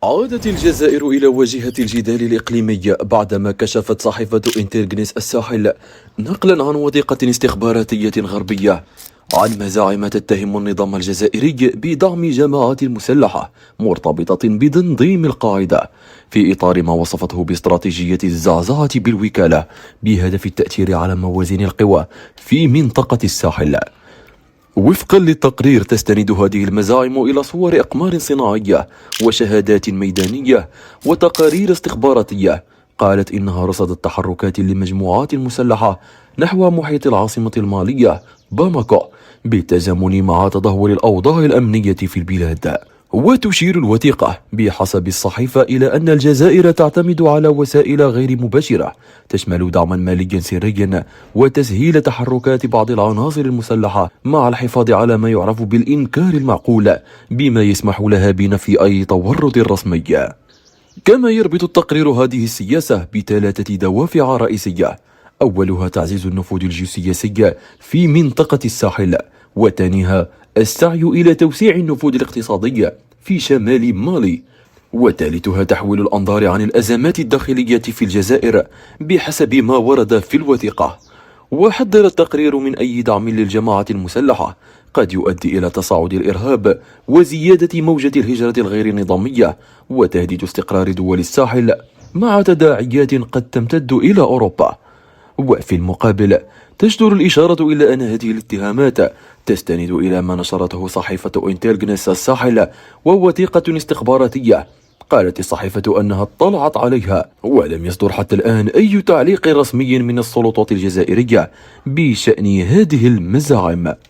عادت الجزائر إلى واجهة الجدال الإقليمي بعدما كشفت صحيفة إنتلجنس الساحل نقلا عن وثيقة استخباراتية غربية عن مزاعم تتهم النظام الجزائري بدعم جماعات مسلحة مرتبطة بتنظيم القاعدة في إطار ما وصفته باستراتيجية الزعزعة بالوكالة بهدف التأثير على موازين القوى في منطقة الساحل. وفقا للتقرير تستند هذه المزاعم إلى صور أقمار صناعية وشهادات ميدانية وتقارير استخباراتية قالت إنها رصدت تحركات لمجموعات مسلحة نحو محيط العاصمة المالية باماكو بالتزامن مع تدهور الأوضاع الأمنية في البلاد. وتشير الوثيقة بحسب الصحيفة إلى أن الجزائر تعتمد على وسائل غير مباشرة تشمل دعما ماليا سريا وتسهيل تحركات بعض العناصر المسلحة مع الحفاظ على ما يعرف بالإنكار المعقول بما يسمح لها بنفي أي تورط رسمي. كما يربط التقرير هذه السياسة بثلاثة دوافع رئيسية، أولها تعزيز النفوذ الجيوسياسي في منطقة الساحل، وثانيها السعي إلى توسيع النفوذ الاقتصادي في شمال مالي، وثالثها تحويل الأنظار عن الأزمات الداخلية في الجزائر بحسب ما ورد في الوثيقة. وحذر التقرير من أي دعم للجماعة المسلحة قد يؤدي إلى تصاعد الإرهاب وزيادة موجة الهجرة الغير نظامية وتهديد استقرار دول الساحل مع تداعيات قد تمتد إلى أوروبا. وفي المقابل تجدر الإشارة إلى أن هذه الاتهامات تستند إلى ما نشرته صحيفة إنتلجنس الساحل ووثيقة استخباراتية قالت الصحيفة أنها اطلعت عليها، ولم يصدر حتى الآن أي تعليق رسمي من السلطات الجزائرية بشأن هذه المزاعم.